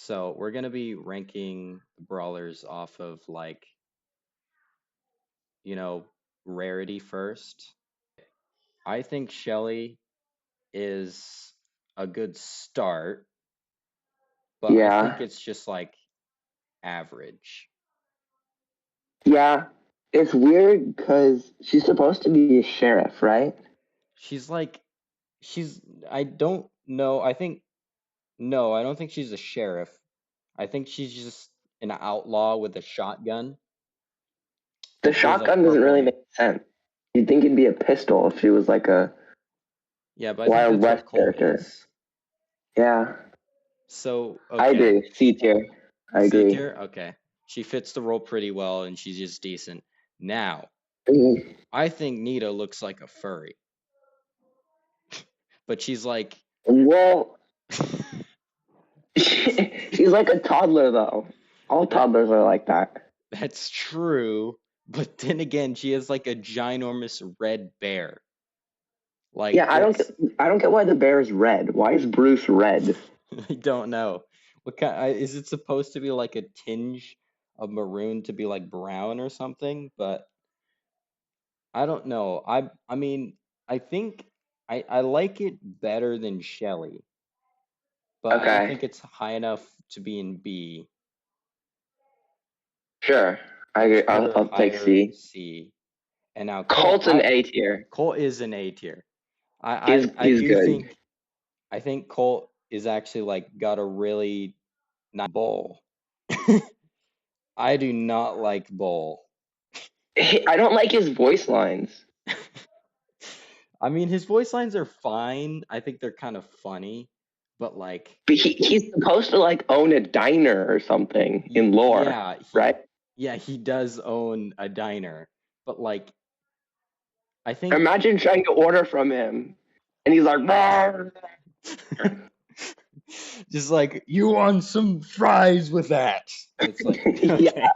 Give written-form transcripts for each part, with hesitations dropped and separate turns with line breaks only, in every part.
So we're gonna be ranking the brawlers off of like, you know, rarity first. I think Shelly is a good start, but I think
Yeah.
it's just like average.
Yeah. It's weird because she's supposed to be a sheriff, right?
She's like, she's, I don't know. I think, no, I don't think she's a sheriff. I think she's just an outlaw with a shotgun
The
and she has a
shotgun doesn't
purple
really
hair.
make sense. You'd think it'd be a pistol if she was like a
Yeah, but I think
Wild
that's what
West
Colt
character.
is.
Yeah.
So,
I
okay.
agree. C tier. I
C
agree.
tier? Okay. She fits the role pretty well and she's just decent. Now,
Mhm.
I think Nita looks like a furry, but she's like,
Well, she's like a toddler though. All
that
toddlers are like that.
that's true, but then again, she has like a ginormous red bear. Like
Yeah,
it's
I don't get why the bear is red. Why is Bruce red?
I don't know. What kind is it supposed to be like a tinge of maroon to be like brown or something? But I don't know. I mean, I think I like it better than Shelly, but I don't
Okay,
think it's high enough to be in B.
sure. I
Let's
agree.
put her
I'll take
higher
C.
C. And now Colt,
Colt's an A tier.
Colt is an A tier. I
He's
do
good.
think I think Colt is actually like got a really nice bowl. I do not like bowl.
I don't like his voice lines.
I mean, his voice lines are fine. I think they're kind of funny, but like,
But he's supposed to like own a diner or something in lore,
yeah,
right?
he does own a diner, but like, I think
Imagine trying to order from him, and he's like, "Rawr."
just like you want some fries with that. It's like,
Yeah,
okay,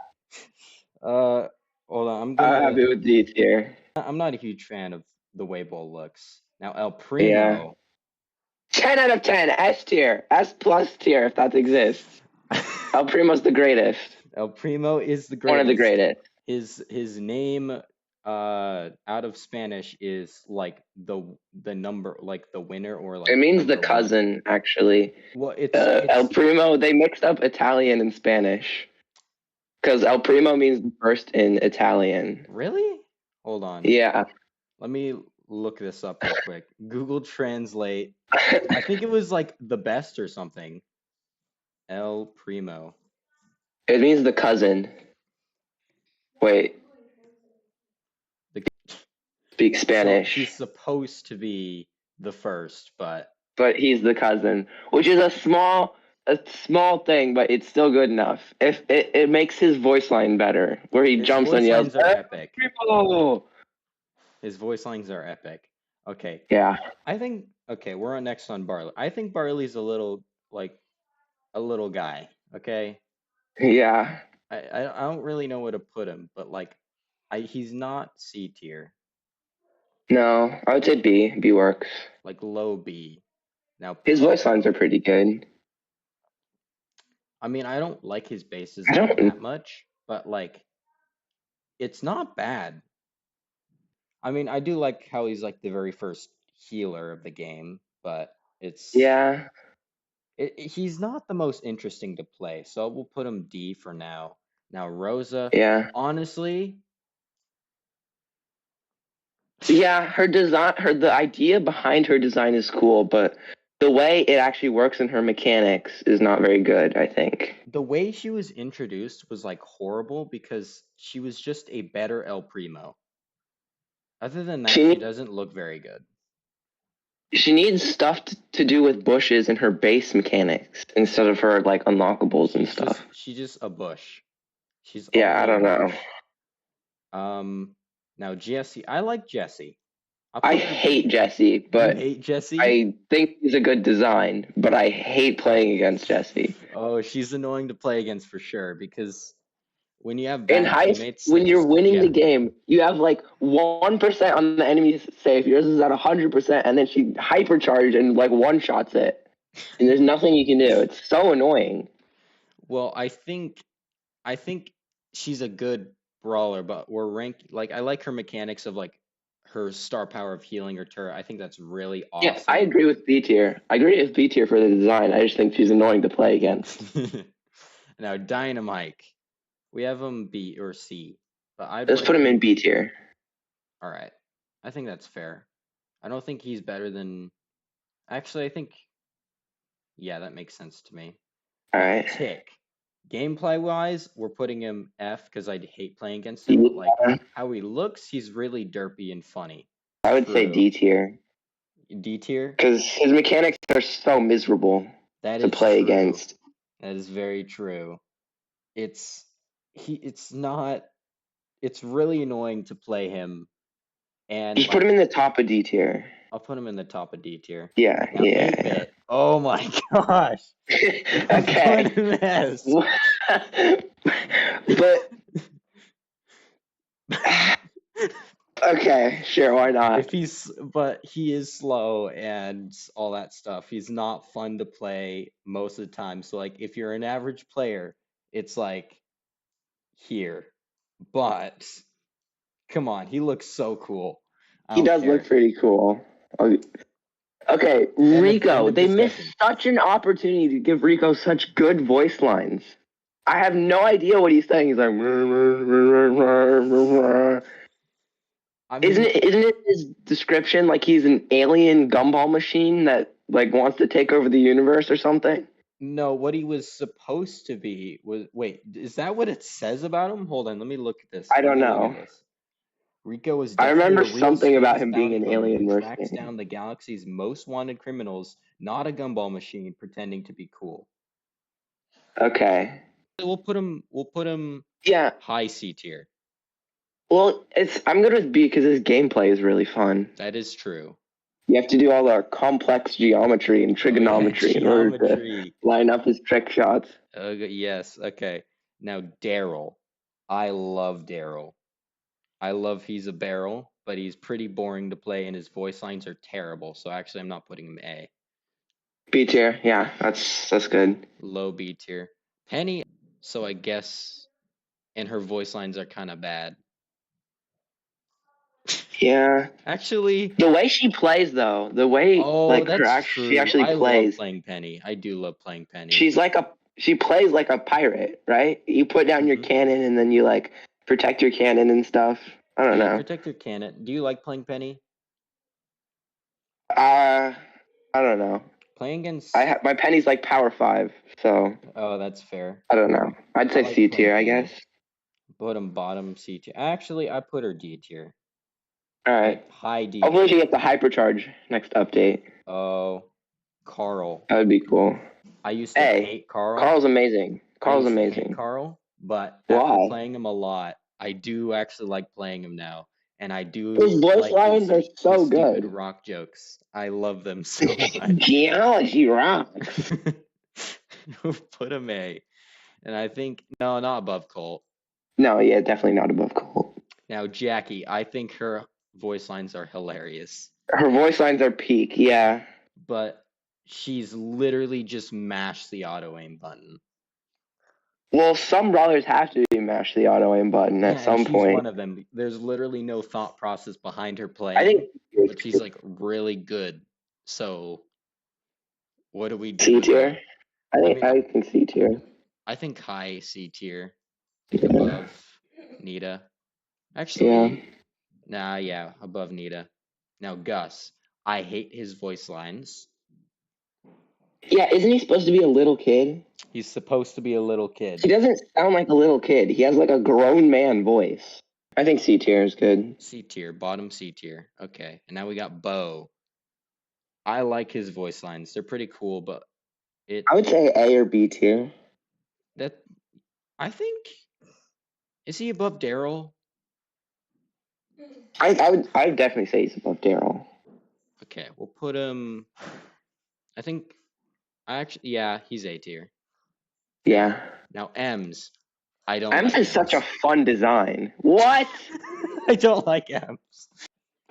uh, hold on,
I have it with D tier.
I'm not a huge fan of the way Bull looks. Now El
Yeah,
Primo,
10 out of 10. S tier, S plus tier if that exists. El Primo's the greatest.
El Primo is the
One of the
greatest.
greatest.
His name out of Spanish is like the number like the winner or
It
like
means the
number one.
cousin, actually.
Well,
El
it's
Primo, they mixed up Italian and Spanish because El Primo means the first in Italian.
really? Hold on.
Yeah.
Let me look this up real quick. Google Translate. I think it was like the best or something. El Primo.
It means the cousin. Wait,
The,
speak
so
Spanish.
he's supposed to be the first, but
But he's the cousin, which is a small thing, but it's still good enough. If it makes his voice line better, where he
his
jumps and
voice
yells,
lines are
"Hey,
epic.
people!"
His voice lines are epic. Okay.
Yeah,
I think okay, we're on next on Barley. I think Barley's a little like a little guy, okay?
yeah.
I don't really know where to put him, but like he's not C tier,
No, I would say B. B works.
like low B. Now
His voice lines
Poco.
are pretty good.
I mean, I don't like his base
I
design
don't.
that much, but like it's not bad. I mean, I do like how he's like the very first healer of the game, but
Yeah,
he's not the most interesting to play, so we'll put him D for now. Now Rosa,
yeah,
honestly,
yeah. Her design, the idea behind her design is cool, but the way it actually works in her mechanics is not very good, I think.
the way she was introduced was like horrible because she was just a better El Primo. Other than that, she
She
doesn't look very good.
she needs stuff to do with bushes and her base mechanics instead of her like unlockables and stuff.
She's just a bush. She's
Yeah, I
only a
don't know.
bush. Now Jesse, I like Jesse. I'll
I
put her
hate
D.
Jesse,
You
but
hate Jesse?
I think he's a good design, but I hate playing against Jesse.
Oh, she's annoying to play against for sure because when you have
In
bad teammates
when
that
you're
just
winning the
yeah.
game, you have like 1% on the enemy's safe. Yours is at 100%, and then she hypercharged and like one shots it, and there's nothing you can do. It's so annoying.
Well, I think she's a good brawler, but we're ranked like I like her mechanics of like her star power of healing her turret. I think that's really
Yeah, I
awesome.
agree with B tier. I agree with B tier for the design. I just think she's annoying to play against.
Now, Dynamite. We have him B or C, but I'd
Let's put
rank
him in
him.
B tier.
All right. I think that's fair. I don't think he's better than. Actually, I think. Yeah, that makes sense to me.
All
Now,
right.
Tick. Gameplay wise, we're putting him F because I'd hate playing against him, but like
Yeah,
how he looks, he's really derpy and funny.
I would say
True.
D tier
D tier?
because his mechanics are so miserable
That
to
is
play
true.
against.
That is very true. It's it's not it's really annoying to play him and
Just put him
like
in the top of D tier.
I'll put him in the top of D tier.
Yeah,
Now
yeah,
8-bit. Oh my gosh.
yeah.
What
Okay.
a mess.
But okay, sure, why not?
If he's but he is slow and all that stuff. He's not fun to play most of the time. So like if you're an average player, it's like here. But come on, he looks so cool. I
He
don't
does look
care.
pretty cool. Okay,
End
Rico.
of
They missed
discussion.
such an opportunity to give Rico such good voice lines. I have no idea what he's saying. He's like,
I
isn't
mean,
it? Isn't it his description like he's an alien gumball machine that like wants to take over the universe or something?
no, what he was supposed to be was wait, is that what it says about him? Hold on, let me look at this.
I
Let
don't
me look at
know.
this. Rico is
I
definitely
remember
a real
something about
space
him being
bounty
an
hunter who
alien
tracks
mercenary.
down the galaxy's most wanted criminals, not a gumball machine pretending to be cool.
Okay.
We'll put him
Yeah.
high C tier.
Well, it's I'm good with B because his gameplay is really fun.
That is true.
You have to do all the complex geometry and
Oh yeah,
trigonometry in order to
geometry.
line up his trick shots.
Yes, okay. Now Daryl. I love Daryl. I love he's a barrel, but he's pretty boring to play and his voice lines are terrible. So actually I'm not putting him A.
B tier, yeah, that's good.
Low B tier. Penny, so I guess and her voice lines are kind of bad.
Yeah,
Actually,
the way she plays though, the way
oh,
like
that's
she
true.
actually
I love
plays,
playing Penny. I do love playing Penny.
she plays like a pirate, right? You put down your
Hmm.
cannon and then you like protect your cannon and stuff. I don't
Yeah,
know.
protect your cannon. Do you like playing Penny?
Uh, I don't know.
Playing against.
My penny's like power 5, so
Oh, that's fair.
I don't know. I'd
I
say
like
C
playing
tier, I guess.
Penny. Bottom C tier. Actually, I put her D tier.
All right.
High D
Hopefully she
tier.
gets the hypercharge next update.
Oh, Carl.
That would be cool.
I used to
Hey,
hate Carl.
Carl's amazing.
I
Carl's
used to hate
amazing.
Carl, but after
Why?
playing him a lot, I do actually like playing him now, and I
His
do
voice
like
lines are
his
so
stupid
good.
rock jokes. I love them so much.
Geology rocks.
Put him A, and I think no, not above Colt.
No, yeah, definitely not above Colt.
Now Jackie, I think her voice lines are hilarious,
Her voice lines are peak, yeah.
but she's literally just mashed the auto aim button.
Well, some brawlers have to mash the auto aim button at
Yeah, and
some
she's
point.
one of them. There's literally no thought process behind her
I
playing,
think
but she's like really good. So what do we do
C
with
tier.
that? I mean,
I think C tier.
I think high C tier. I think above Nita.
Yeah.
Actually, nah, yeah, above Nita. Now Gus. I hate his voice lines.
Yeah, isn't he supposed to be a little kid?
He's supposed to be a little kid.
He doesn't sound like a little kid. He has like a grown man voice. I think C tier is good.
C tier, bottom C tier. Okay, and now we got Bo. I like his voice lines. They're pretty cool, but it
I would say A or B tier.
that I think is he above Daryl?
I would definitely say he's above Daryl.
Okay, we'll put him. I think actually, yeah, he's A tier.
Yeah.
Now M's. I don't
Ems
like
is such a
M's.
fun design. What?
I don't like M's.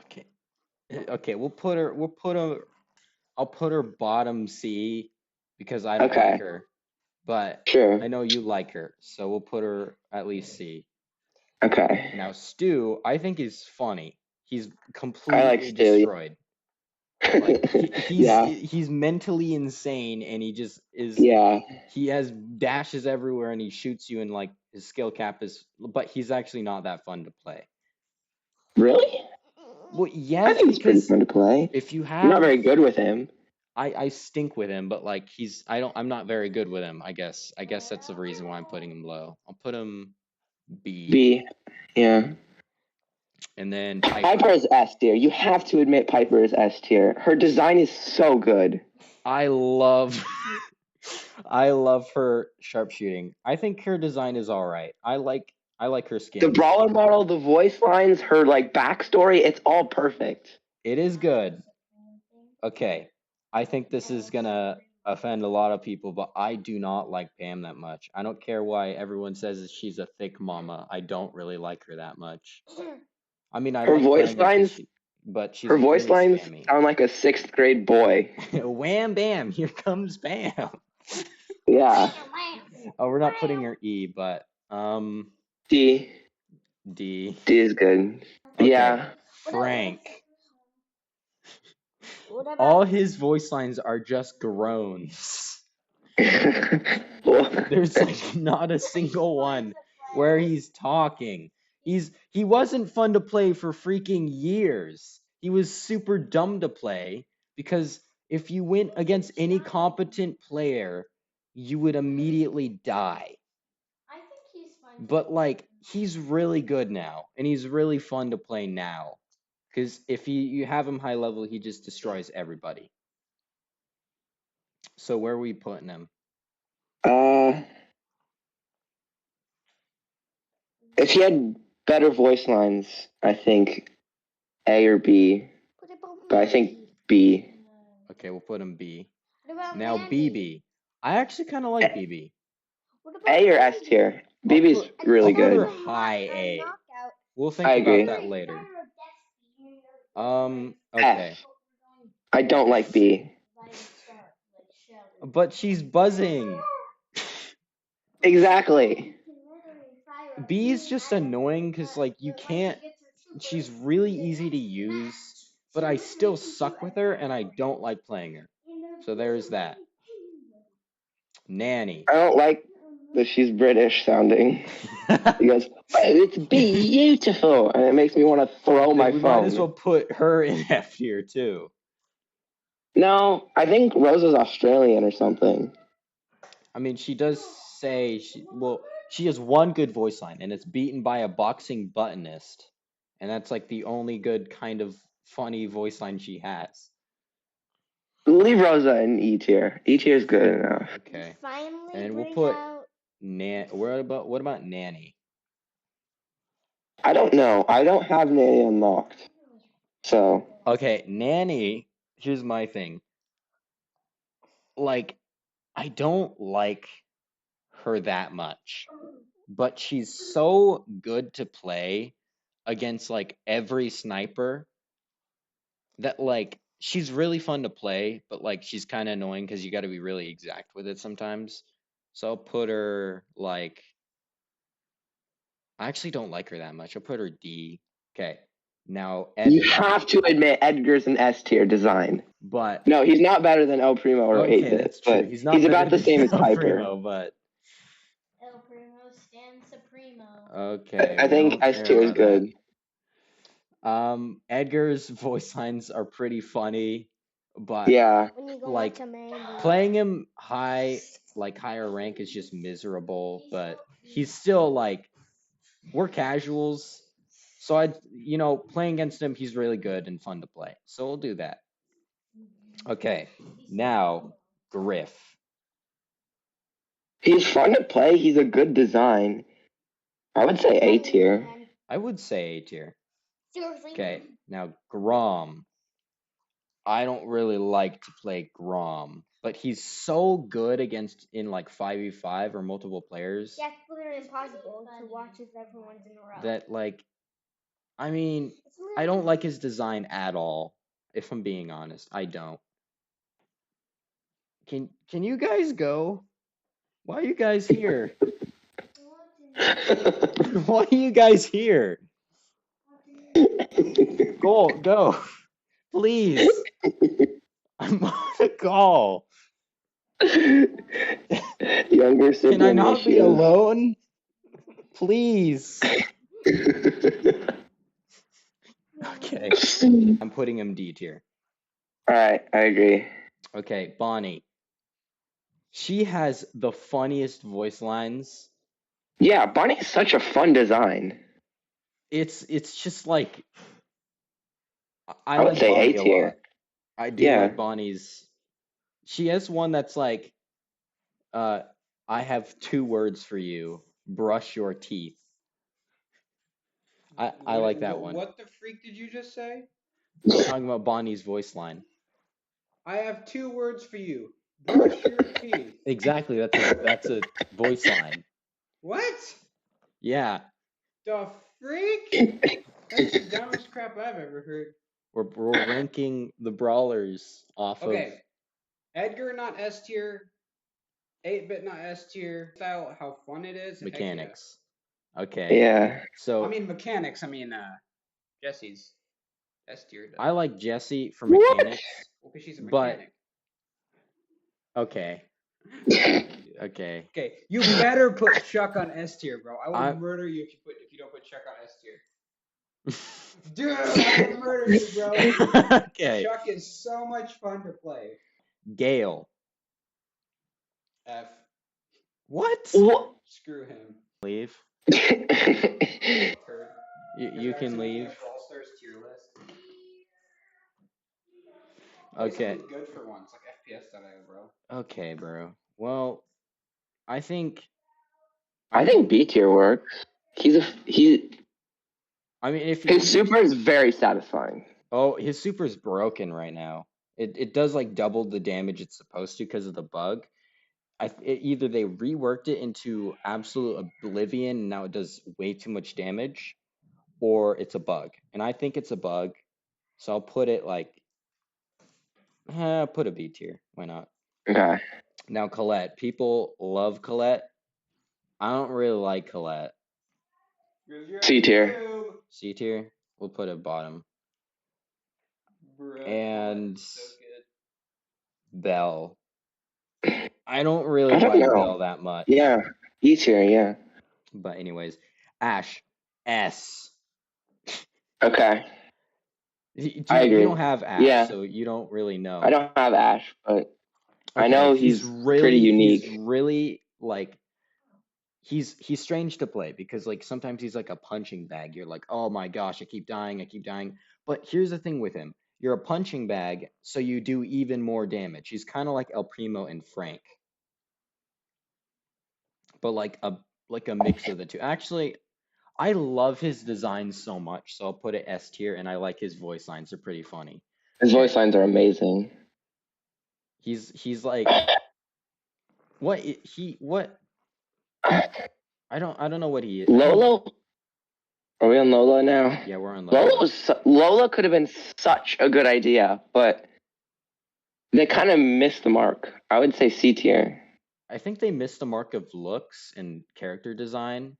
Okay, okay, we'll put her. We'll put her. I'll put her bottom C because I don't like
Okay.
her. but
Sure.
I know you like her, so we'll put her at least C.
Okay.
Now, Stu, I think is funny. He's
I like
completely
Stu.
destroyed. Like
Yeah.
he's mentally insane, and
Yeah.
he has dashes everywhere, and he shoots you, and like his skill cap is, but he's actually not that fun to play.
Really?
Well,
I
yes,
think he's pretty
because
fun to play.
if you
I'm not
have
very good with him.
I stink with him, but like I'm not very good with him, I guess. I guess that's the reason why I'm putting him low. I'll put him B.
B. Yeah.
And then
Piper
Piper.
is S tier. You have to admit Piper is S tier. Her design is so good.
I love I love her sharpshooting. I think her design is all right. I like her
The
skins.
brawler model, the voice lines, her like backstory, it's all perfect.
It is good. Okay. I think this is gonna offend a lot of people, but I do not like Pam that much. I don't care why everyone says she's a thick mama. I don't really like her that much. I mean, I
Her
like
voice
playing her
lines,
but she's
her voice
very
lines
spammy.
sound like a sixth grade boy.
Wham bam, here comes Pam.
Yeah.
Oh, we're not putting her E, but
D.
D.
D is good.
Okay.
Yeah.
Frank. All his voice lines are just groans.
Well,
There's like not a single one where he's talking. He wasn't fun to play for freaking years. He was super dumb to play because if you went against any competent player, you would immediately die. But like he's really good now, and he's really fun to play now. Because if you have him high level, he just destroys everybody. So where are we putting him?
uh, if he had better voice lines, I think A or B. But I think B.
Okay, we'll put him B. Now BB. I actually kind of like BB.
A or S tier.
I'll
BB's really
I'll put her
good.
high A. We'll
I
think about
agree.
that later.
F.
Okay.
I don't like
F.
B.
But she's buzzing.
Exactly.
B is just annoying because like you can't. She's really easy to use, but I still suck with her and I don't like playing her. So there's that. Nanny.
I don't like that she's British sounding. He goes, "Oh, it's beautiful," and it makes me want to throw my
We might as
phone.
well put her in F here too.
No, I think Rosa's Australian or something.
I mean, she does say she has one good voice line, and it's beaten by a boxing buttonist, and that's like the only good kind of funny voice line she has.
Leave Rosa in E tier. E tier is good enough.
Okay, and we'll put what about Nanny?
I don't know. I don't have Nanny unlocked. So
Okay, Nanny. Here's my thing. Like, I don't like her that much, but she's so good to play against like every sniper that like she's really fun to play, but like she's kind of annoying because you got to be really exact with it sometimes. So I'll put her like I actually don't like her that much. I'll put her D. Okay. Now
you
Edgar.
have to admit Edgar's an S tier design.
But
No, he's not better than El Primo or
okay,
8-Bit,
that's true.
but
He's not
he's
better
about the
than
same as
El
Piper.
Primo, but okay,
I
we
think
don't
S
care
tier is
about that.
good.
Edgar's voice lines are pretty funny, but
Yeah.
like playing him higher rank is just miserable, but he's still like we're casuals. So playing against him, he's really good and fun to play. So we'll do that. Okay. Now, Griff.
He's fun to play. He's a good design. I would say A tier.
I would say A tier. Okay. Now, Grom. I don't really like to play Grom, but he's so good against in like 5v5 or multiple players
Yeah, it's literally impossible to watch if everyone's in a row.
that like I mean, I don't like his design at all, if I'm being honest. I don't. Can you guys go? Why are you guys here? Why are you guys here? Go. Please. I'm on a call.
Younger
Can I
sibling
not be
issues.
alone? Please. Okay. I'm putting him D tier.
All right, I agree.
Okay, Bonnie. She has the funniest voice lines.
Yeah, Bonnie's such a fun design.
It's just like I
I would
like
say A
Bonnie a lot.
tier.
I do
Yeah.
like Bonnie's. She has one that's like, uh, I have 2 words for you. Brush your teeth. I like that one.
What the freak did you just say?
I'm talking about Bonnie's voice line.
I have 2 words for you. Brush your teeth.
Exactly, that's a voice line.
What?
Yeah,
The freak? That's the dumbest crap I've ever heard.
we're ranking the brawlers off of
Okay. Edgar not S tier. 8-bit not S tier. Style how fun it is. Heck yeah.
mechanics. Okay,
Yeah.
so
I mean mechanics. Jesse's S tier.
I like Jessie for
What?
mechanics,
Well, because she's a
but
mechanic.
okay, okay.
Okay, you better put Chuck on S tier, bro. I will
I-
murder you if you don't put Chuck on S tier. Dude, I will murder you, bro.
Okay,
Chuck is so much fun to play.
Gale.
F.
What?
What?
Screw him.
Leave.
Turd.
You can leave.
Brawl Stars tier list.
Okay.
Good for once, like FPS.io, bro.
Okay, bro. Well, I think.
I think B tier works.
I mean, if
His super is very satisfying.
oh, his super's broken right now. It does like double the damage it's supposed to because of the bug. Either they reworked it into absolute oblivion and now it does way too much damage, or it's a bug. And I think it's a bug, so I'll put it like, put a B tier. Why not?
Okay.
Now Colette. People love Colette. I don't really like Colette.
C tier.
C tier. We'll put it bottom.
Bro,
And
so good.
Belle. I don't really
I don't
like
know.
Belle that much.
Yeah. E tier, yeah.
But anyways, Ash. S.
Okay.
You
I agree.
don't have Ash,
Yeah.
so you don't really know.
I don't have Ash, but I
Okay,
know he's pretty unique.
He's really like he's strange to play because like sometimes he's like a punching bag. You're like, oh my gosh, I keep dying. But here's the thing with him. You're a punching bag, so you do even more damage. He's kind of like El Primo and Frank. But like a mix of the two. Actually, I love his design so much, so I'll put it S tier, and I like his voice lines. They're pretty funny.
His voice lines are amazing.
He's like what I don't know what he is.
Lolo? Are we on Lola now?
Yeah, we're on Lola.
Lola could have been such a good idea, but they kind of missed the mark. I would say C tier.
I think they missed the mark of looks and character design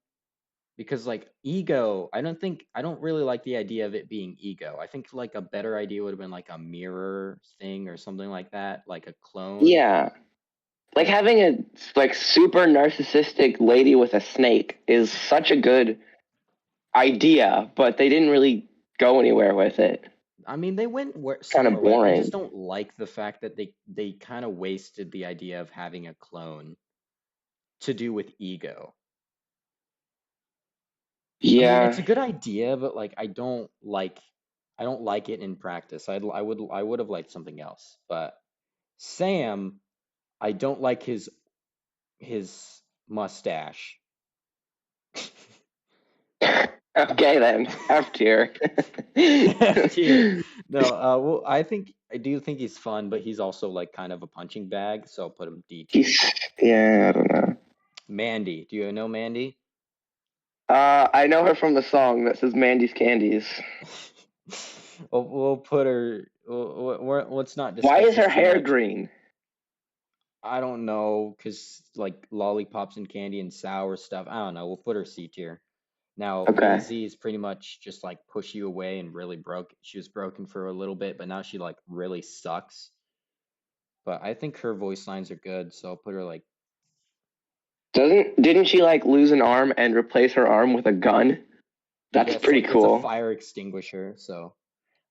because like Ego, I don't really like the idea of it being Ego. I think like a better idea would have been like a mirror thing or something like that, like a clone.
Yeah. Like having a like super narcissistic lady with a snake is such a good idea, but they didn't really go anywhere with it.
I mean, they went
Kind
somewhere
of
with it. I
boring.
just don't like the fact that they kind of wasted the idea of having a clone to do with Ego. I mean,
Yeah.
it's a good idea, but like I don't like it in practice. I would have liked something else. But Sam, I don't like his mustache.
Okay then, F tier.
F tier. No, well, I do think he's fun, but he's also like kind of a punching bag, so I'll put him D tier.
Yeah, I don't know.
Mandy, do you know Mandy?
I know her from the song that says Mandy's Candies.
We'll put her. Let's not discuss.
Why is her
this too
hair
much.
green?
I don't know, cause like lollipops and candy and sour stuff. I don't know. We'll put her C tier. Now
Okay.
Maisie is pretty much just like push you away and really broke. She was broken for a little bit, but now she like really sucks. But I think her voice lines are good, so I'll put her like
Didn't she like lose an arm and replace her arm with a gun? That's
yeah,
pretty
it's a
cool.
fire extinguisher, so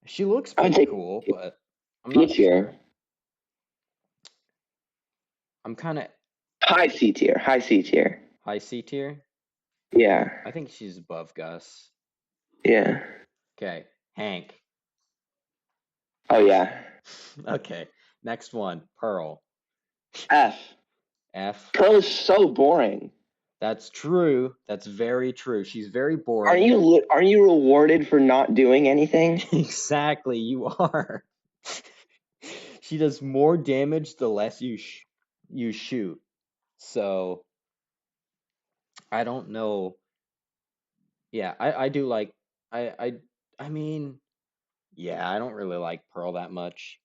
she looks
I would
pretty
take
cool, but I'm
C
not
tier.
sure. I'm kind of
High C tier. High C tier.
high C tier.
Yeah.
I think she's above Gus.
Yeah.
Okay, Hank.
Oh yeah.
Okay, next one, Pearl.
F.
F.
Pearl is so boring.
That's true. That's very true. She's very boring.
Aren't you rewarded for not doing anything?
Exactly, you are. She does more damage the less you shoot. So I don't know. Yeah, I do like I mean, yeah, I don't really like Pearl that much.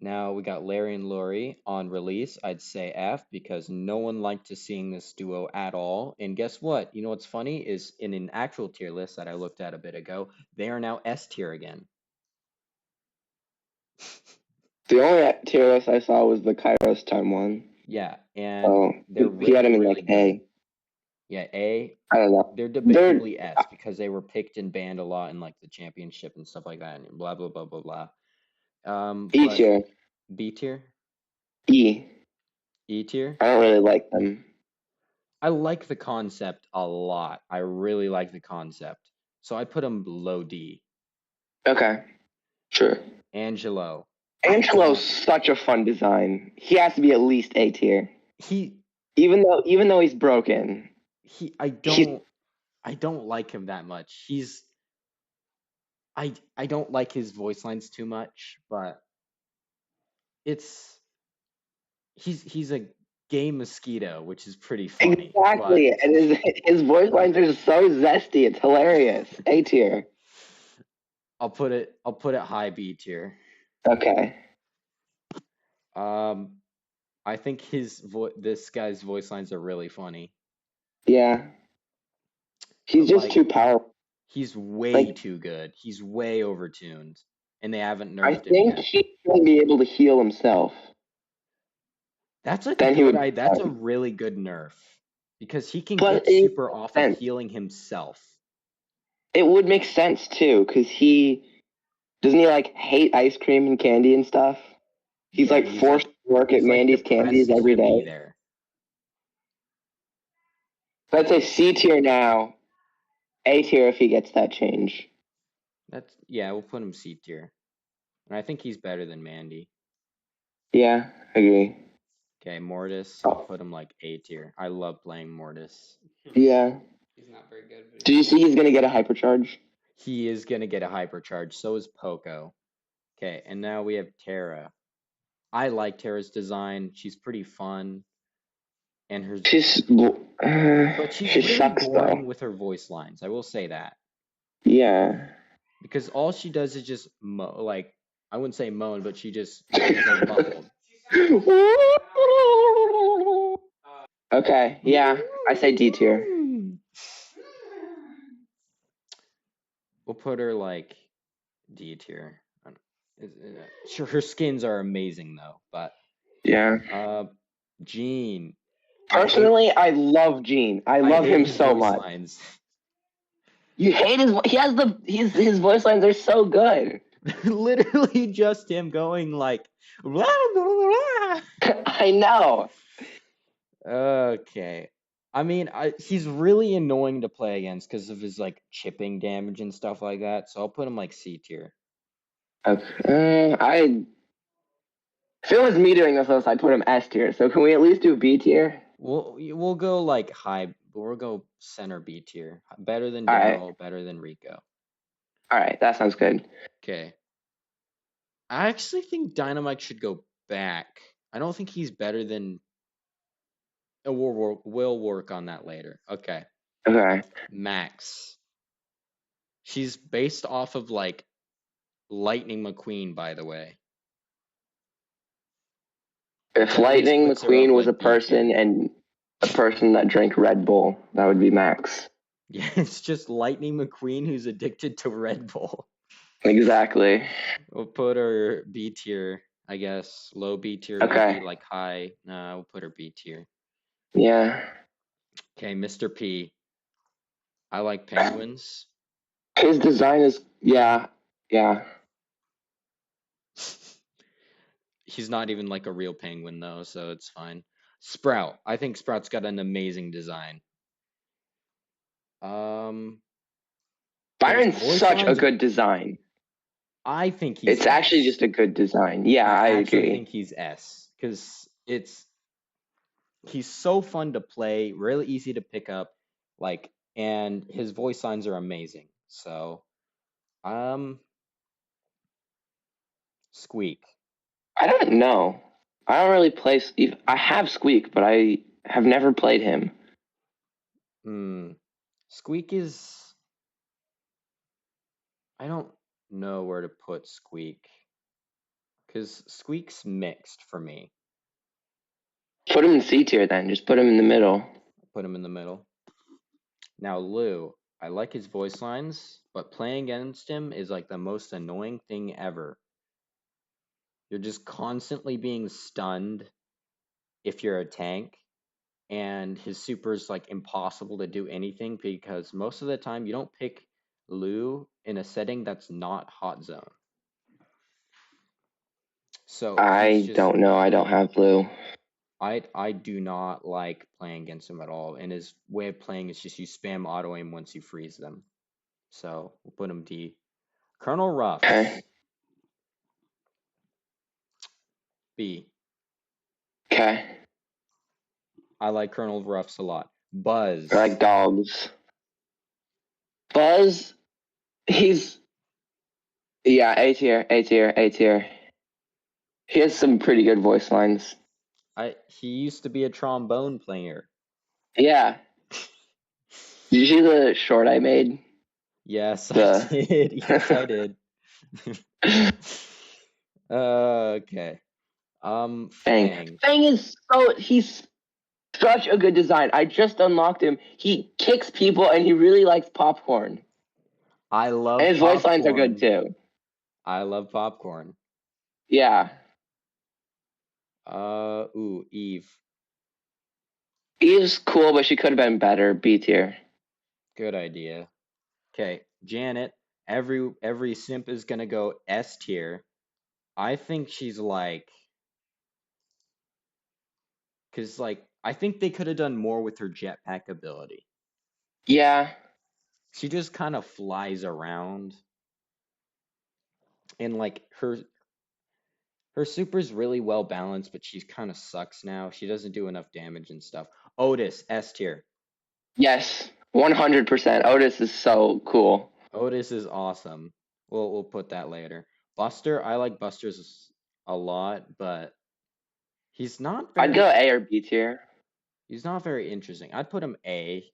Now we got Larry and Lori on release. I'd say F because no one liked to seeing this duo at all. And guess what? You know what's funny is in an actual tier list that I looked at a bit ago, they are now S tier again.
The only tier list I saw was the Kairos time one.
Yeah, and
Oh,
they're
he had
really,
him in
really
like A.
good. Yeah, A.
I don't know.
They're
They're
debatably S because they were picked and banned a lot in like the championship and stuff like that, and blah blah blah blah blah.
E
But
tier.
B tier,
E.
E tier.
I don't really like them.
I like the concept a lot. I really like the concept, so I put them below D.
Okay. Sure.
Angelo.
Angelo's such a fun design. He has to be at least A tier.
He
Even though he's broken.
he.
He's
I don't like him that much. I don't like his voice lines too much, but it's he's a gay mosquito, which is pretty funny. But
exactly, and his voice lines are so zesty. It's hilarious. A tier.
I'll put it high B tier.
Okay.
Um, I think this guy's voice lines are really funny,
Yeah.
but
He's just
like
too powerful.
he's way
Like
too good. He's way overtuned, and they haven't
I
nerfed him
think
yet.
he should be able to heal himself.
That's
Then he would.
that's a really good nerf because he can
But
get
it
super
makes
off of
sense.
healing himself.
It would make sense too, because he doesn't he like hate ice cream and candy and stuff. He's
Yeah,
like forced to work at
he's like
Mandy's Candies
depressed
every
to be
day.
there.
That's a C tier now. A tier if he gets that change.
That's yeah, we'll put him C tier. And I think he's better than Mandy.
Yeah, agree.
Okay, Mortis, I'll
Oh,
put him like A tier. I love playing Mortis.
yeah.
He's not very good. But
Did you see he's gonna get a hypercharge?
He is gonna get a hypercharge, so is Poco. Okay, and now we have Terra. I like Terra's design. She's pretty fun. And her but she's
She
really
sucks
boring
though.
with her voice lines. I will say that.
Yeah.
Because all she does is just like I wouldn't say moan, but she just is like muffled.
Okay, yeah, I say D tier.
We'll put her like D tier. Sure, her skins are amazing though, but
Yeah.
Gene.
Personally, I love Gene. I
I
love
hate
him
his
so
voice
much.
lines.
You hate his voice lines are so good.
Literally just him going like blah, blah, blah.
I know.
Okay. I mean, he's really annoying to play against because of his like chipping damage and stuff like that. So I'll put him like C tier.
Okay. If it was me doing this list, I'd put him S tier. So can we at least do B tier?
We'll go like high. We'll go center B tier. Better than
All right.
Daryl. Better than Rico.
All right. That sounds good.
Okay. I actually think Dynamite should go back. I don't think he's better than. We'll work on that later. Okay.
Okay.
Max. She's based off of like Lightning McQueen, by the way.
If
That at least
Lightning
puts her up
McQueen was a
like B
person
tier.
and a person that drank Red Bull, that would be Max.
Yeah, it's just Lightning McQueen who's addicted to Red Bull.
Exactly.
We'll put her B tier, I guess. Low B tier, maybe
Okay.
like high. Nah, we'll put her B tier.
Yeah.
Okay, Mr. P. I like penguins.
His design is yeah.
He's not even like a real penguin though, so it's fine. Sprout. I think Sprout's got an amazing design. But his
Byron's
voice
such a
lines
good design.
I think he's
It's actually
S.
just a good design. Yeah,
I
I
actually think
agree.
he's S because he's so fun to play, really easy to pick up, like, and his voice lines are amazing. So, um, Squeak.
I don't know. I don't really play. I have Squeak, but I have never played him.
Hmm. Squeak is. I don't know where to put Squeak because Squeak's mixed for me.
Put him in C tier then. Just put him in the middle.
Put him in the middle. Now, Lou. I like his voice lines, but playing against him is like the most annoying thing ever. You're just constantly being stunned if you're a tank, and his super is like impossible to do anything because most of the time you don't pick Lou in a setting that's not hot zone. So he's
I
just
don't know. I don't have Blue.
I do not like playing against him at all, and his way of playing is just you spam auto aim once you freeze them. So we'll put him D. Colonel
Okay.
Ruffs B.
Okay.
I like Colonel Ruffs a lot.
I like
Buzz.
dogs. Buzz, he's yeah, A tier, A tier, A tier. He has some pretty good voice lines.
He used to be a trombone player.
Yeah. Did you see the short I made?
Yes, I
The
did. Yes, I did. Okay.
Fang.
Fang.
Fang is he's such a good design. I just unlocked him. He kicks people and he really likes popcorn.
I
And
love
his voice lines are good
popcorn.
too.
I love popcorn.
Yeah.
Eve.
Eve's cool, but she could have been better. B tier.
Good idea. Okay, Janet. Every simp is gonna go S tier. I think she's like, cause like I think they could have done more with her jetpack ability.
Yeah.
She just kind of flies around, and like her super's really well balanced, but she's kind of sucks now. She doesn't do enough damage and stuff. Otis, S tier.
Yes. 100%. Otis is so cool.
Otis is awesome. We'll put that later. Buster, I like Buster's a lot, but he's not
I'd go
very
A or B tier.
he's not very interesting. I'd put him A,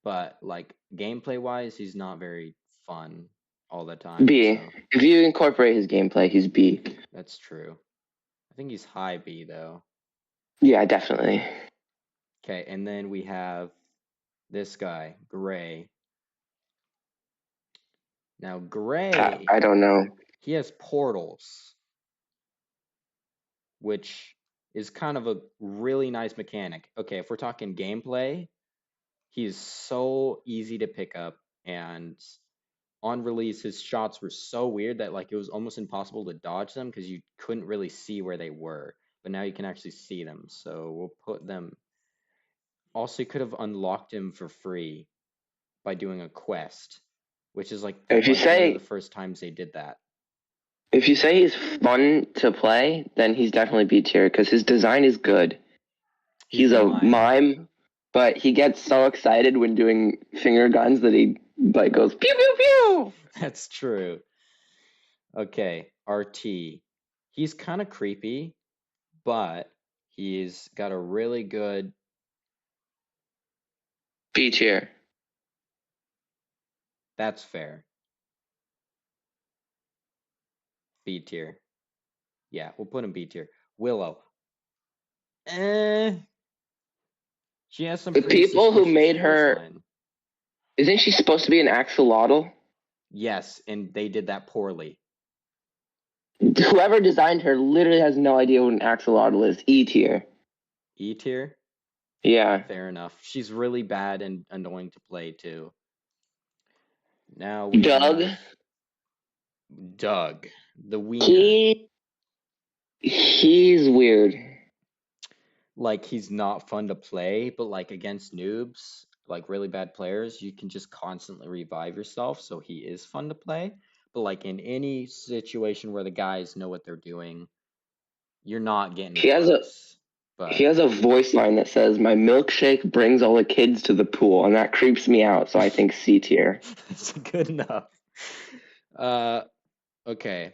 but like gameplay wise, he's not very fun all the time,
B.
so
If you incorporate his gameplay, he's B.
that's true. I think he's high B though.
Yeah, definitely.
Okay, and then we have this guy, Gray. Now, Gray,
I don't know.
he has portals, which is kind of a really nice mechanic. Okay, if we're talking gameplay, he's so easy to pick up, and on release, his shots were so weird that like it was almost impossible to dodge them because you couldn't really see where they were. But now you can actually see them, so we'll put them. Also, you could have unlocked him for free by doing a quest, which is like
If you
one of the
say
first times they did that.
if you say he's fun to play, then he's definitely B tier because his design is good.
He's
He's
a
a
mime.
mime, but he gets so excited when doing finger guns that he like goes pew pew pew.
That's true. Okay, RT. He's kind of creepy, but he's got a really good.
B tier.
That's fair. B tier. Yeah, we'll put him B tier. Willow. Eh, she has some
The
pretty
people who
suspicious
made
voice
her,
line.
isn't she supposed to be an axolotl?
Yes, and they did that poorly.
Whoever designed her literally has no idea what an axolotl is. E tier.
E tier?
Yeah.
Fair enough. She's really bad and annoying to play too. Now we
Doug.
have Doug, the wiener.
He's weird.
Like he's not fun to play, but like against noobs, like really bad players, you can just constantly revive yourself, so he is fun to play. But like in any situation where the guys know what they're doing, you're not getting
He has a
close.
he
But
has a voice line that says, "My milkshake brings all the kids to the pool," and that creeps me out. So I think C tier.
it's good enough. Uh, okay.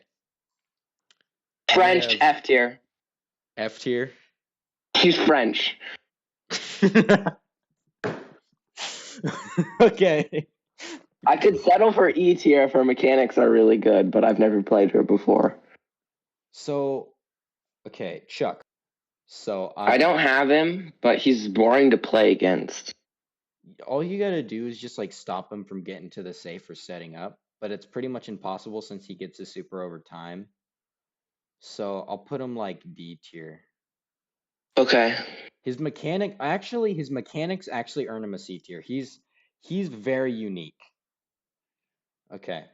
Now we
French
have
F tier.
F tier.
He's French.
Okay.
I could settle for E tier if her mechanics are really good, but I've never played her before.
So, okay, Chuck. So
I don't have him, but he's boring to play against.
all you gotta do is just like stop him from getting to the safe or setting up, but it's pretty much impossible since he gets a super over time. So I'll put him like D tier.
Okay.
His mechanics actually earn him a C tier. He's very unique. Okay.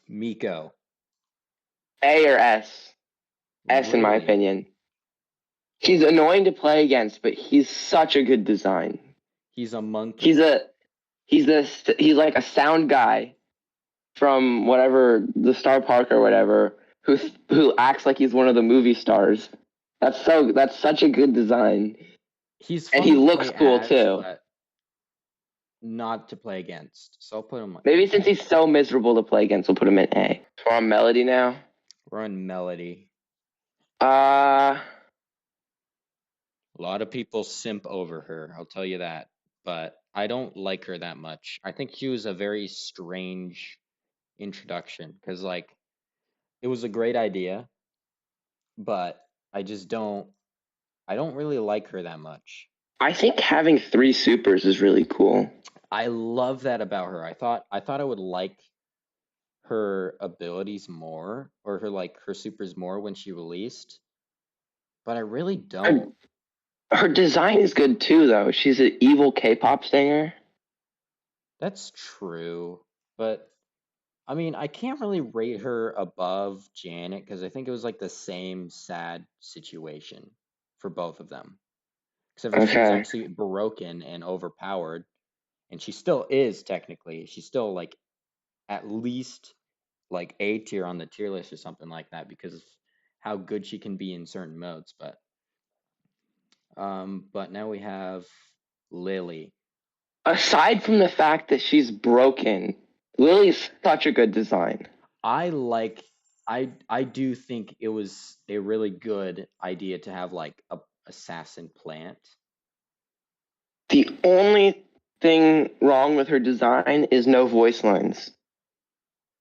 Miko.
A or S? S in my
Really?
opinion. He's annoying to play against, but he's such a good design.
He's a
He's
monkey.
a he's like a sound guy from whatever the Star Park or whatever who acts like he's one of the movie stars. That's such a good design.
He's
And
fun
he
to
looks
play
cool
as,
too.
but not to play against. So I'll put him like
Maybe since he's so miserable to play against, we'll put him in A. We're on Melody now.
we're on Melody.
Uh
A lot of people simp over her, I'll tell you that. But I don't like her that much. I think she was a very strange introduction because, like, it was a great idea, but I don't really like her that much.
I think having 3 supers is really cool.
I love that about her. I thought I would like her abilities more or her supers more when she released, but I really
Her,
don't.
her design is good too, though. She's an evil K-pop singer.
That's true, but I mean, I can't really rate her above Janet because I think it was like the same sad situation for both of them. Except for she was
Okay.
actually broken and overpowered, and she still is technically. She's still like at least like A tier on the tier list or something like that because of how good she can be in certain modes. But now we have Lily.
Aside from the fact that she's broken, Lily's such a good design.
I like I do think it was a really good idea to have like a assassin plant.
The only thing wrong with her design is no voice lines.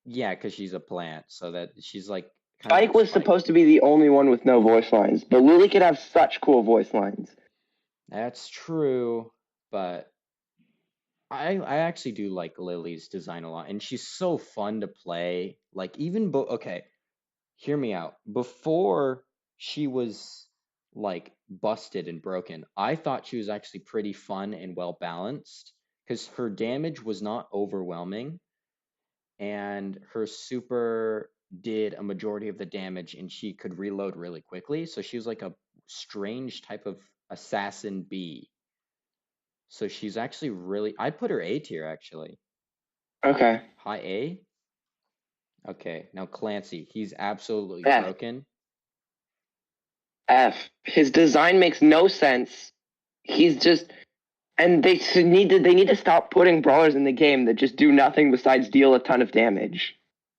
Yeah, because she's a plant, so that she's like kind of
Spike
like
was
Spike.
supposed to be the only one with no voice lines, but Lily could have such cool voice lines.
That's true, but I actually do like Lily's design a lot, and she's so fun to play. Like even okay, hear me out. Before she was like busted and broken, I thought she was actually pretty fun and well balanced because her damage was not overwhelming and her super did a majority of the damage and she could reload really quickly. So she was like a strange type of assassin bee. So she's actually really, I'd put her A tier actually.
Okay.
High A? Okay, now Clancy, he's absolutely
F.
broken.
F. His design makes no sense. He's just, and they need to stop putting brawlers in the game that just do nothing besides deal a ton of damage.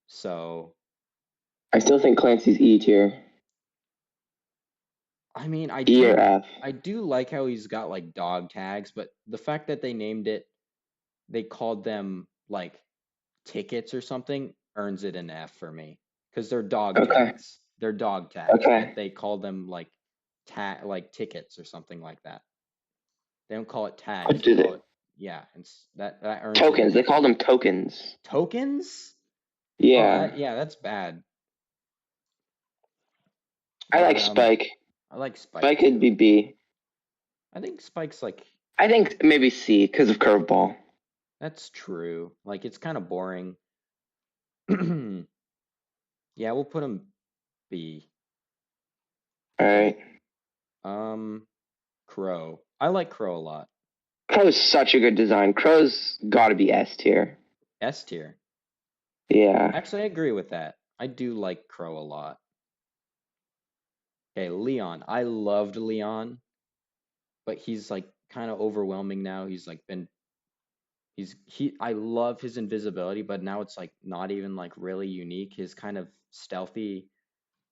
So,
I still think Clancy's E tier.
I mean,
E or F.
I do like how he's got like dog tags, but the fact that they named it, they called them like tickets or something, earns it an F for me because they're dog
Okay.
tags. They're dog tags, but
Okay.
they call them like like tickets or something like that. They don't call it
What
tags.
do
They call
they?
it and that earns it
Tokens. They
points.
call them tokens.
Tokens? Oh,
Yeah.
that's bad.
I
But
like Spike.
I like Spike
Spike could
too.
be B.
I think Spike's like
I think maybe C because of curveball.
that's true. Like it's kind of boring. Yeah, we'll put him B.
All
Okay.
right.
Crow. I like Crow a lot.
Crow's such a good design. Crow's got to be S tier.
S tier.
Yeah.
Actually, I agree with that. I do like Crow a lot. Okay, Leon. I loved Leon, but he's like kind of overwhelming now. He's like been I love his invisibility, but now it's like not even like really unique. His kind of stealthy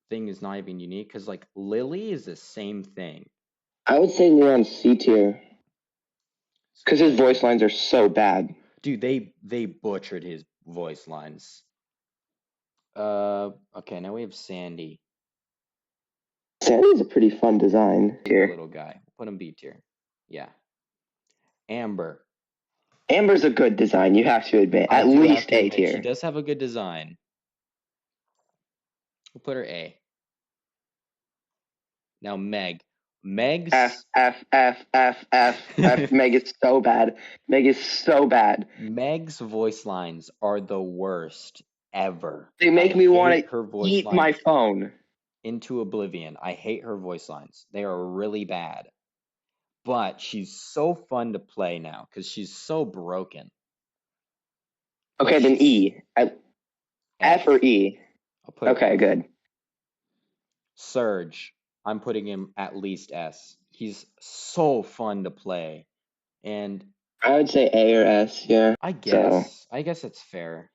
thing is not even unique because like Lily is the same thing.
I would say Leon's C tier because his
Okay.
voice lines are so bad.
Dude, they butchered his voice lines. Okay, now we have Sandy.
Sandy's a pretty fun design
The
tier.
little guy. Put him B tier. Yeah. Amber.
Amber's a good design, you have to admit. At least A tier.
She does have a good design. We'll put her A. Now Meg. Meg's
F. Meg is so bad. Meg is so bad.
Meg's voice lines are the worst ever.
They make me want to eat my phone.
Into oblivion. I hate her voice lines. They are really bad. But she's so fun to play now because she's so broken.
Okay, then E. F or E? Okay, good.
Surge. I'm putting him at least S. He's so fun to play. And
I would say A or S, yeah.
I guess it's fair.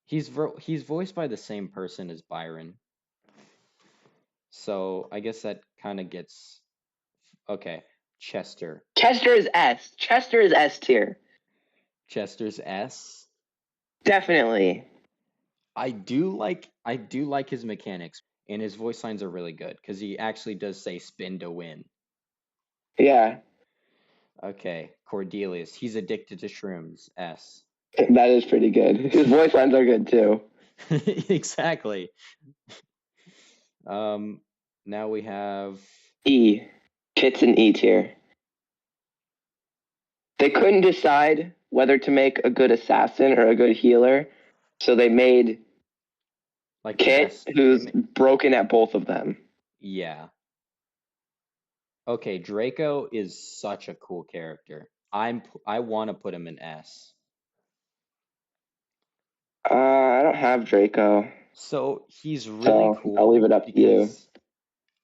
He's voiced by the same person as Byron. So I guess that kind of gets okay. Chester.
Chester is S. Chester is S tier.
Chester's S.
Definitely.
I do like his mechanics, and his voice lines are really good because he actually does say spin to win.
Yeah.
Okay, Cordelius. He's addicted to shrooms. S.
That is pretty good. His voice lines are good too.
Exactly. Now we have
E. Kit's an E tier. They couldn't decide whether to make a good assassin or a good healer, so they made
like
Kit, who's broken at both of them.
Yeah. Okay, Draco is such a cool character. I want to put him in S.
I don't have Draco.
So he's really cool.
I'll leave it up to you.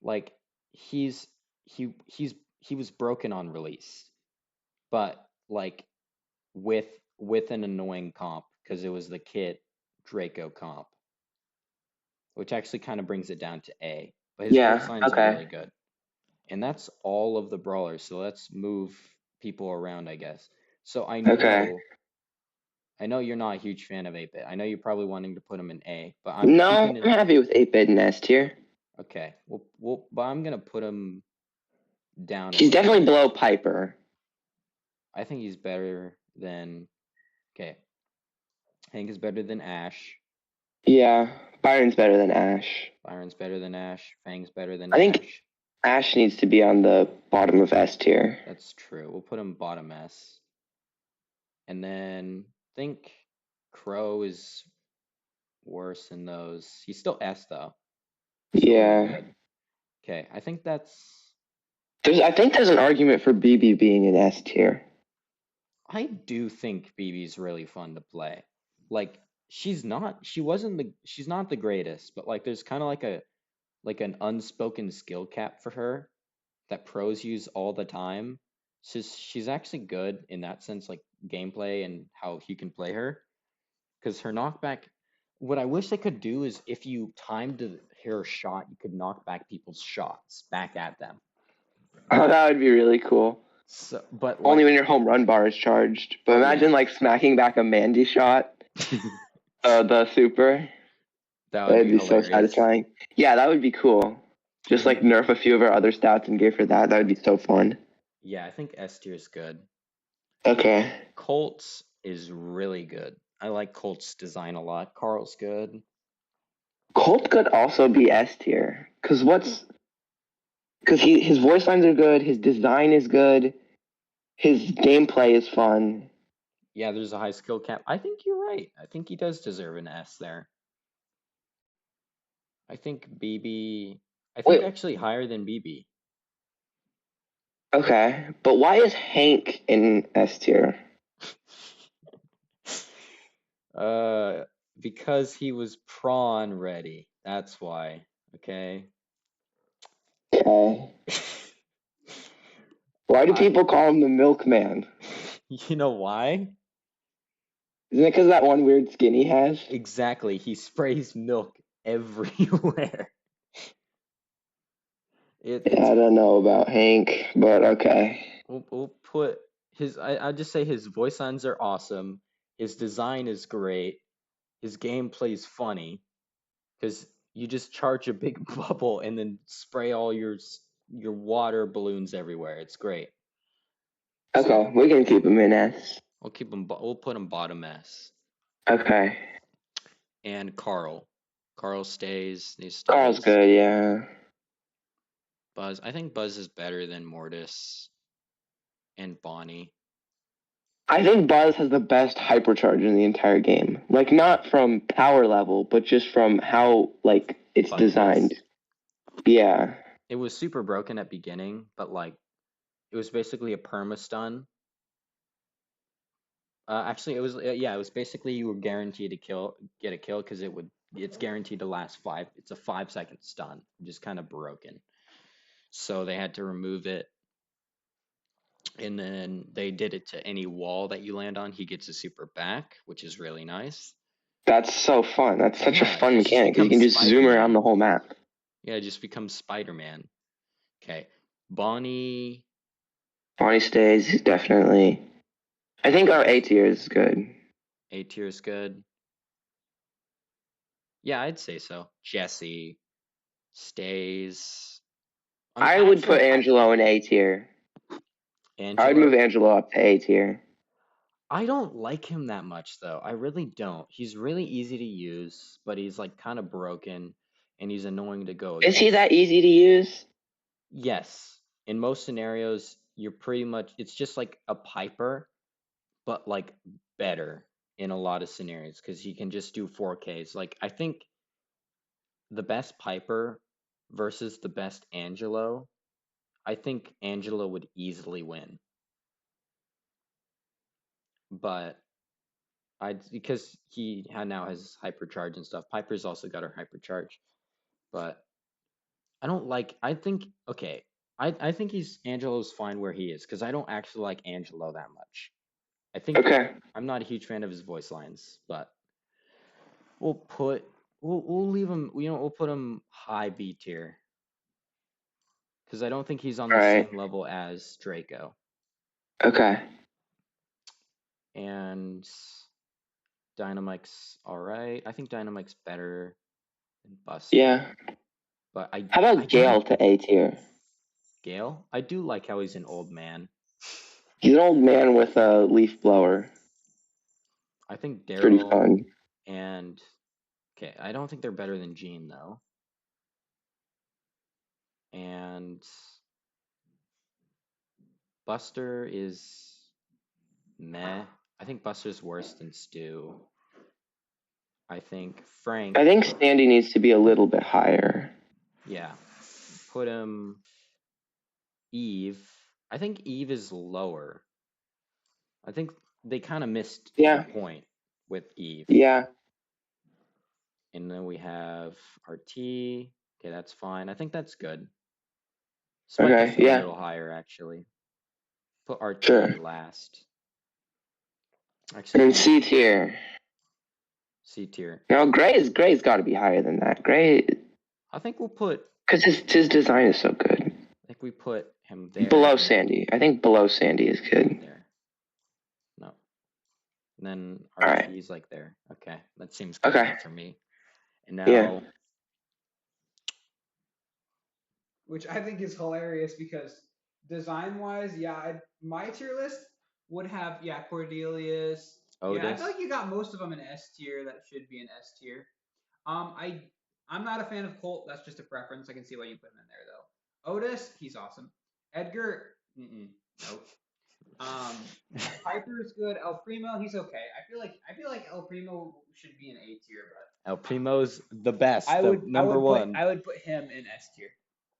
Like he was broken on release, but like with an annoying comp because it was the Kit Draco comp, which actually kind of brings it down to A. But his voice lines are really good. And that's all of the brawlers. So let's move people around, I guess. So I know you're not a huge fan of 8-Bit. I know you're probably wanting to put him in A, but I'm
happy with 8-Bit in S tier.
Okay. But I'm gonna put him down.
He's definitely below Piper.
I think he's better than. Okay. Hank is better than Ash.
Yeah, Byron's better than Ash.
Byron's better than Ash. Fang's better than
Ash. I think Ash needs to be on the bottom of S tier.
That's true. We'll put him bottom S. And then I think Crow is worse than those. He's still S though.
Yeah.
Okay, I think that's.
I think there's an argument for BB being an S tier.
I do think BB's really fun to play. Like she's not the greatest, but like there's kind of like an unspoken skill cap for her that pros use all the time. She's actually good in that sense, like gameplay and how you can play her. Because her knockback, what I wish they could do is if you timed her shot, you could knock back people's shots back at them.
Oh, that would be really cool.
So, but
only when your home run bar is charged. But imagine like smacking back a Mandy shot, the super. That would be so satisfying. Yeah, that would be cool. Just like nerf a few of our other stats and give her that. That would be so fun.
Yeah, I think S tier is good.
Okay.
Colt's is really good. I like Colt's design a lot. Carl's good.
Colt could also be S tier. Because his voice lines are good, his design is good, his gameplay is fun.
Yeah, there's a high skill cap. I think you're right. I think he does deserve an S there. I think BB. I think
Wait,
actually higher than BB.
okay. But why is Hank in S tier?
Because he was prawn ready. That's why. Okay.
Okay. Why do
I,
people call him the milkman?
you know why?
Isn't it because that one weird skin he has?
Exactly. He sprays milk everywhere. It's
I don't know about Hank, but okay.
we'll put his. I'll just say his voice lines are awesome. His design is great. His gameplay is funny because you just charge a big bubble and then spray all your water balloons everywhere. It's great.
Okay,
So
we can keep him in S.
we'll keep him. We'll put him bottom S.
Okay.
And Carl. Carl stays. He
Carl's
stays.
good, yeah.
Buzz. I think Buzz is better than Mortis and Bonnie.
I think Buzz has the best hypercharge in the entire game. Like, not from power level, but just from how, like, it's
Fun it is.
designed. Yeah.
It was super broken at beginning, but like it was basically a perma stun. Actually, it was yeah, it was basically you were guaranteed to get a kill because it's guaranteed to last five. It's a 5 second stun, just kind of broken. So they had to remove it, and then they did it to any wall that you land on. He gets a super back, which is really nice.
That's so fun. That's such a
Yeah,
fun
he just
mechanic because you can
becomes
just zoom around
Spider-Man.
the whole map.
Yeah, it just becomes Spider-Man. Okay, Bonnie.
Bonnie stays, definitely. I think our A tier is good.
A tier is good. Yeah, I'd say so. Jesse stays.
I would put
Actually,
Angelo in A tier. I would move
Angelo.
Angelo up to A tier.
I don't like him that much though. I really don't. He's really easy to use, but he's like kind of broken and he's annoying to go
Is he
against.
that easy to use?
Yes, in most scenarios, you're pretty much it's just like a Piper, but like better in a lot of scenarios because he can just do 4Ks. Like I think the best Piper versus the best Angelo, I think Angelo would easily win. But because now has hypercharge and stuff. Piper's also got her hypercharge, but I don't like. I think okay. I think Angelo's fine where he is because I don't actually like Angelo that much. I think
Okay.
I'm not a huge fan of his voice lines, but we'll put we'll leave him. We'll put him high B tier because I don't think he's on
All
the
right.
same level as Draco.
Okay.
And Dynamite's all right. I think Dynamite's better than Buster.
Yeah.
But
How
I
about
do
Gale to A tier?
Gale. I do like how he's an old man.
He's an old man with a leaf blower.
I think
It's pretty
Daryl
fun.
and okay, I don't think they're better than Gene though. And Buster is meh. I think Buster's worse than Stu. I think Frank,
I think Sandy needs to be a little bit higher.
yeah. Put him Eve. I think Eve is lower. I think they kind of missed the
Yeah.
point with Eve.
Yeah.
And then we have RT. Okay, that's fine. I think that's good. Spike
Okay.
is a
Yeah.
little higher, actually. Put RT
Sure.
last. Actually,
And
no.
C tier.
C tier.
Now Gray's got to be higher than that. Gray,
I think we'll put.
because his design is so good.
I think we put him there
Below
and then
Sandy. I think below Sandy is good.
there. No. And then
All
RT
right.
is like there. Okay, that seems good
Okay.
enough for me. And
Yeah.
now
which I think is hilarious because design-wise, yeah, my tier list would have Cordelius. Yeah, I feel
Otis.
like you got most of them in S tier. That should be an S tier. I'm not a fan of Colt. That's just a preference. I can see why you put him in there though. Otis, he's awesome. Edgar, nope. Piper is good. El Primo, he's okay. I feel like El Primo should be an A tier, but
El Primo's the best,
I
the
would
number one.
I would put him in S tier.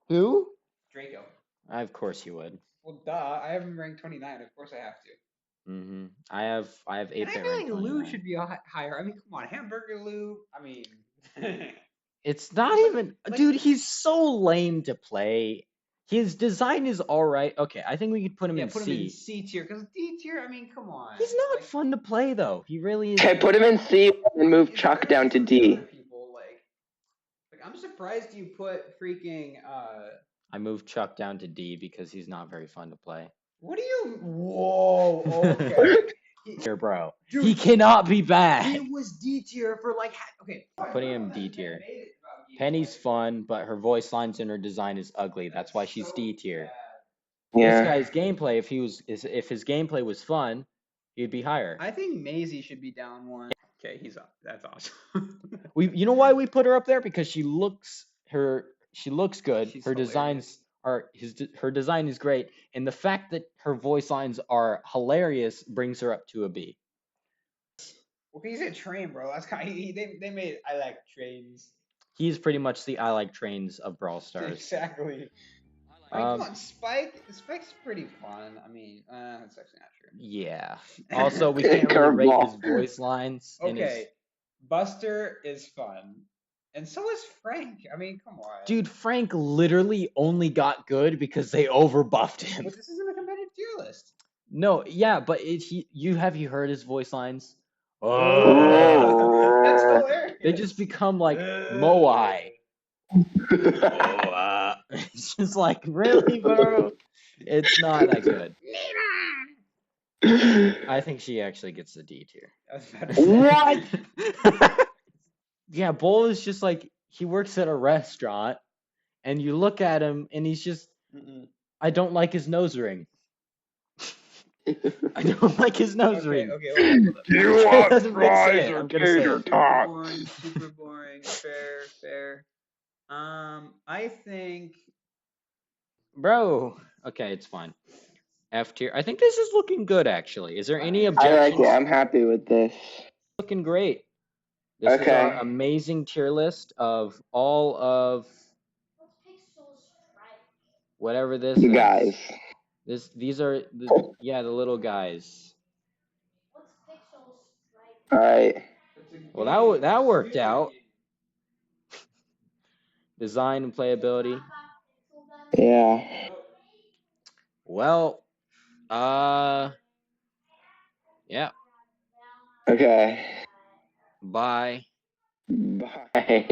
Who?
Draco.
Of course you would.
Well, duh. I have him ranked 29. Of course I have to.
Mm-hmm. I have
And
8-bit
I feel like
ranked
Lou
29.
should be higher. I mean, come on, Hamburger Lou. I mean,
It's not
Like-
even,
like-
dude. He's so lame to play. His design is all right. Okay, I think we could put him
yeah,
in
put
C.
him in C tier because D tier. I mean, come on.
He's not
Like,
fun to play though. He really is.
Okay, put him in C and move
it's
Chuck
better
down to
than some of the
D.
other people, like I'm surprised you put freaking
I moved Chuck down to D because he's not very fun to play.
What do you? Whoa. Okay.
Here, bro.
Dude,
He cannot be
He
bad.
was D tier for like okay.
Putting him D tier. Penny's fun, but her voice lines and her design is ugly. That's why she's D tier. This
Yeah.
guy's gameplay, if his gameplay was fun, he'd be higher.
I think Maisie should be down one. Okay, he's up. That's awesome.
You know why we put her up there? Because she looks good.
She's
Her designs are her design is great, and the fact that her voice lines are hilarious brings her up to a B.
Well, he's a train, bro. That's kind of, they made I like trains.
He's pretty much the I like trains of Brawl Stars.
Exactly. Like, come on, Spike. Spike's pretty fun. I mean, that's actually not true.
Yeah. Also, we can't really rate his
Curveball.
voice lines. And his,
Okay, Buster is fun, and so is Frank. I mean, come on,
dude, Frank literally only got good because they overbuffed him.
But this isn't a competitive tier list.
No, yeah, but you heard his voice lines?
That's
Oh.
hilarious.
They just become like Moai. It's just like, really, bro? It's not that good. I think she actually gets the D tier.
That's better.
What?
Yeah, Bull is just like, he works at a restaurant, and you look at him, and he's just, I don't like his nose ring. I don't like his nose ring.
Okay, hold up.
You
It
want
doesn't make
fries
sense.
or
I'm gonna say
tater
it.
tots?
Super boring. Fair. I think
Bro, okay, it's fine. F tier. I think this is looking good, actually. Is there any
I
objections?
like it. I'm happy with this.
Looking great. This is
Okay.
our amazing tier list of all of whatever this
You
is.
guys.
These are the little guys.
All right.
Well, that worked out. Design and playability.
Yeah.
Well, yeah.
Okay.
Bye.
Bye.